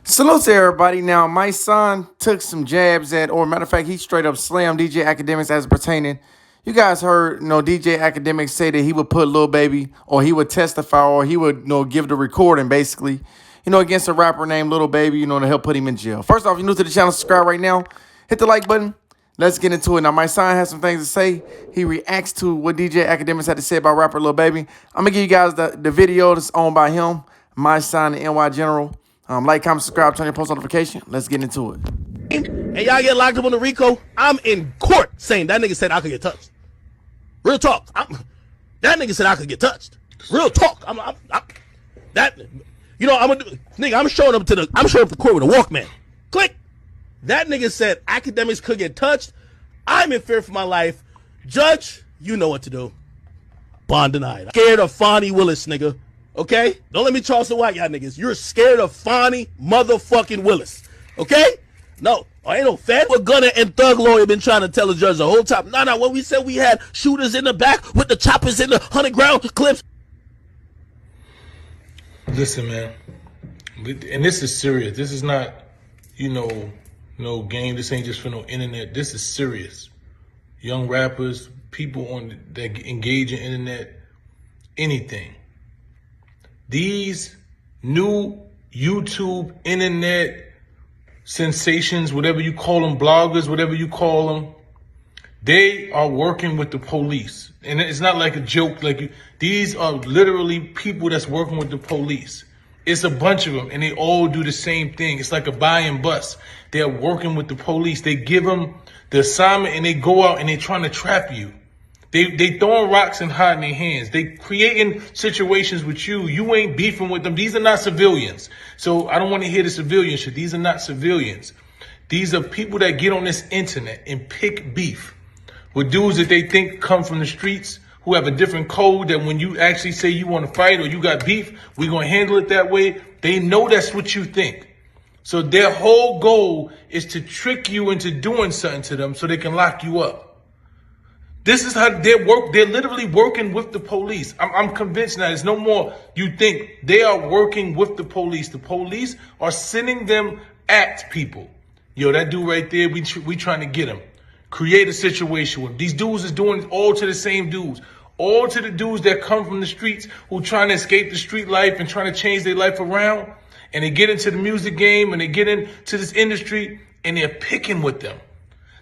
Salute to everybody. Now, my son took some jabs at, or matter of fact, he straight up slammed DJ Academics as pertaining. You guys heard, DJ Academics say that he would put Lil Baby, or he would testify, or he would, give the recording basically, against a rapper named Lil Baby, to help put him in jail. First off, if you're new to the channel, subscribe right now. Hit the like button. Let's get into it. Now, my son has some things to say. He reacts to what DJ Academics had to say about rapper Lil Baby. I'm going to give you guys the video that's owned by him, my son, the NY General. Like, comment, subscribe, turn your post notification. Let's get into it. And y'all get locked up on the RICO. I'm in court saying that nigga said I could get touched. Real talk. That nigga said I could get touched. Real talk. I'm showing up to court with a Walkman. Click. That nigga said Academics could get touched. I'm in fear for my life. Judge, you know what to do. Bond denied. I'm scared of Fonnie Willis, nigga. Okay? Don't let me Charleston White, y'all niggas. You're scared of Fonnie motherfucking Willis. Okay? No. I ain't no fed. What Gunner and Thug Lawyer been trying to tell the judge the whole time. No, when we said we had shooters in the back with the choppers in the 100-round clips. Listen, man. And this is serious. This is not, no game. This ain't just for no internet. This is serious. Young rappers, people that engage in internet, anything. These new YouTube, internet sensations, whatever you call them, bloggers, whatever you call them, they are working with the police. And it's not like a joke. These are literally people that's working with the police. It's a bunch of them, and they all do the same thing. It's like a buy and bust. They're working with the police. They give them the assignment, and they go out and they're trying to trap you. They throwing rocks and hiding their hands. They creating situations with you. You ain't beefing with them. These are not civilians. So I don't want to hear the civilian shit. These are not civilians. These are people that get on this internet and pick beef with dudes that they think come from the streets, who have a different code, that when you actually say you want to fight or you got beef, we're going to handle it that way. They know that's what you think. So their whole goal is to trick you into doing something to them so they can lock you up. This is how they work. They're literally working with the police. I'm convinced now. There's no more you think. They are working with the police. The police are sending them at people. Yo, that dude right there, we trying to get him. Create a situation with these dudes is doing it all to the same dudes. All to the dudes that come from the streets who trying to escape the street life and trying to change their life around. And they get into the music game and they get into this industry and they're picking with them.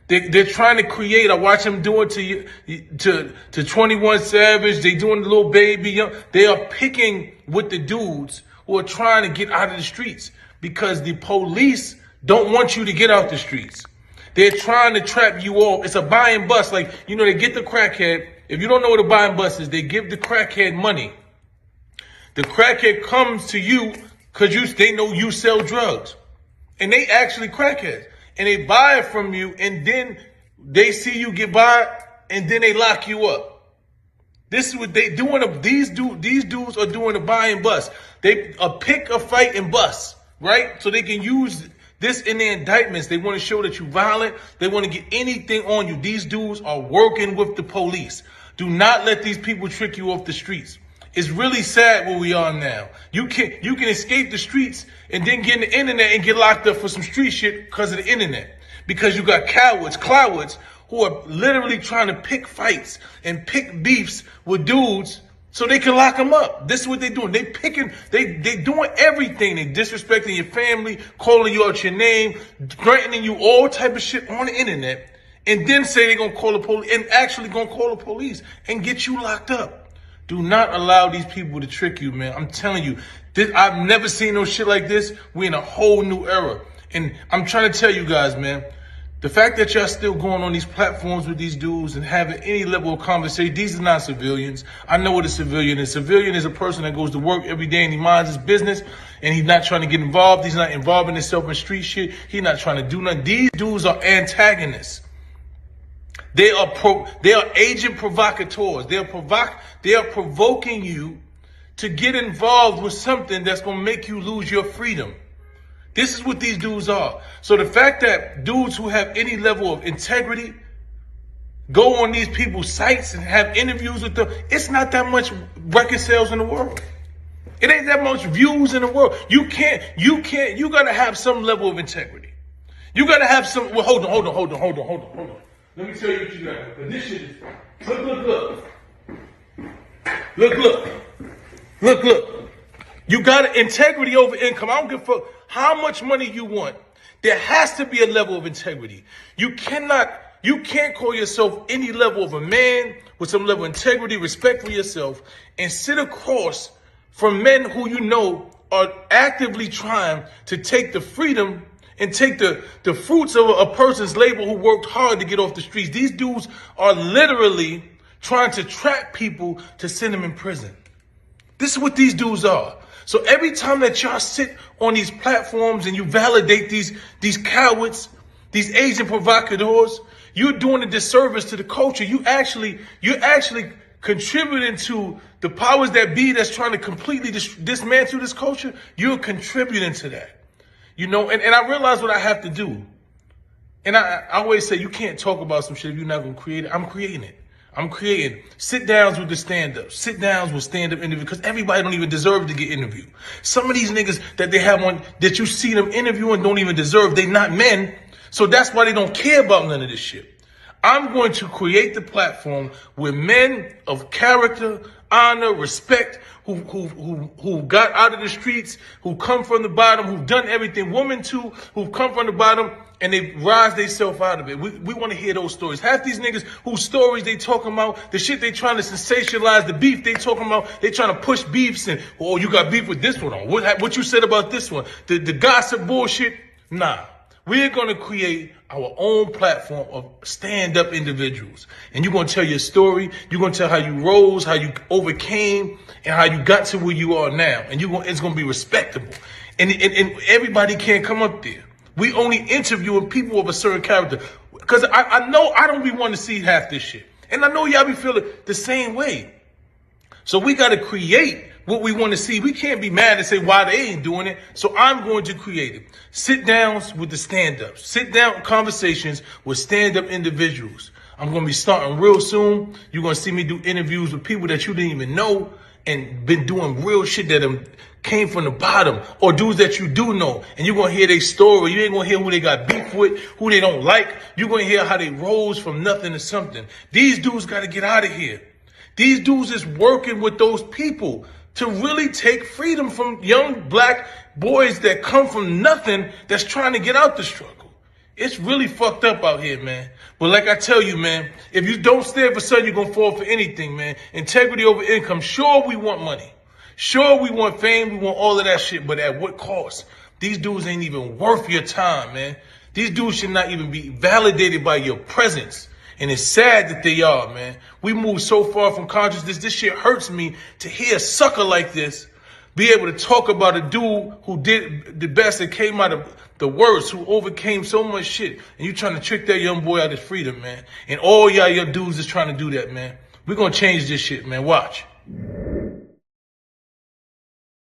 They're trying to create. I watch them do it to 21 Savage. They doing the Lil Baby. They are picking with the dudes who are trying to get out of the streets because the police don't want you to get out the streets. They're trying to trap you off. It's a buy and bust. They get the crackhead. If you don't know what a buy and bust is, they give the crackhead money. The crackhead comes to you because they know you sell drugs. And they actually crackheads. And they buy it from you, and then they see you get by, and then they lock you up. This is what they doing. These dudes are doing a buy and bust. They pick a fight and bust, right? So they can use this in their indictments. They want to show that you're violent. They want to get anything on you. These dudes are working with the police. Do not let these people trick you off the streets. It's really sad where we are now. You can escape the streets and then get in the internet and get locked up for some street shit because of the internet. Because you got clowards who are literally trying to pick fights and pick beefs with dudes so they can lock them up. This is what they're doing. They doing everything. They disrespecting your family, calling you out your name, threatening you, all type of shit on the internet. And then say they're going to call the police and actually going to call the police and get you locked up. Do not allow these people to trick you, man. I'm telling you, I've never seen no shit like this. We're in a whole new era. And I'm trying to tell you guys, man, the fact that y'all still going on these platforms with these dudes and having any level of conversation, these are not civilians. I know what a civilian is. A civilian is a person that goes to work every day and he minds his business and he's not trying to get involved. He's not involving himself in street shit. He's not trying to do nothing. These dudes are antagonists. They are agent provocateurs. They are provoking you to get involved with something that's going to make you lose your freedom. This is what these dudes are. So the fact that dudes who have any level of integrity go on these people's sites and have interviews with them, it's not that much record sales in the world. It ain't that much views in the world. You gotta have some level of integrity. You gotta have some, well, hold on. Let me tell you what you got. This shit is, look. You got integrity over income. I don't give a fuck how much money you want. There has to be a level of integrity. You can't call yourself any level of a man with some level of integrity, respect for yourself, and sit across from men who you know are actively trying to take the freedom and take the fruits of a person's labor who worked hard to get off the streets. These dudes are literally trying to trap people to send them in prison. This is what these dudes are. So every time that y'all sit on these platforms and you validate these cowards, these Asian provocateurs, you're doing a disservice to the culture. You're actually contributing to the powers that be that's trying to completely dismantle this culture. You're contributing to that. You know, and I realize what I have to do. And I always say you can't talk about some shit if you're not going to create it. I'm creating it. I'm creating sit-downs with the stand-ups, sit-downs with stand-up interviews, because everybody don't even deserve to get interviewed. Some of these niggas that they have on, that you see them interviewing don't even deserve, they not men, so that's why they don't care about none of this shit. I'm going to create the platform where men of character, honor, respect, who got out of the streets, who come from the bottom, who've done everything, women too, who've come from the bottom, and they rise themselves out of it. We want to hear those stories. Half these niggas whose stories they talking about, the shit they trying to sensationalize, the beef they talking about, they trying to push beefs and, oh, you got beef with this one on. What you said about this one? The gossip bullshit? Nah. We're going to create our own platform of stand-up individuals. And you're going to tell your story. You're going to tell how you rose, how you overcame, and how you got to where you are now. And it's going to be respectable. And everybody can't come up there. We only interviewing people of a certain character. Because I know I don't be wanting to see half this shit. And I know y'all be feeling the same way. So we got to create what we want to see. We can't be mad and say why they ain't doing it. So I'm going to create it. Sit downs with the stand-ups. Sit down conversations with stand-up individuals. I'm going to be starting real soon. You're going to see me do interviews with people that you didn't even know and been doing real shit that came from the bottom, or dudes that you do know. And you're going to hear their story. You ain't going to hear who they got beef with, who they don't like. You're going to hear how they rose from nothing to something. These dudes got to get out of here. These dudes is working with those people to really take freedom from young black boys that come from nothing that's trying to get out the struggle. It's really fucked up out here, man. But like I tell you, man, if you don't stand for something, you're going to fall for anything, man. Integrity over income. Sure, we want money. Sure, we want fame. We want all of that shit. But at what cost? These dudes ain't even worth your time, man. These dudes should not even be validated by your presence. And it's sad that they are, man. We move so far from consciousness. This shit hurts me to hear a sucker like this be able to talk about a dude who did the best and came out of the worst, who overcame so much shit. And you trying to trick that young boy out of his freedom, man. And all your dudes is trying to do that, man. We're going to change this shit, man. Watch.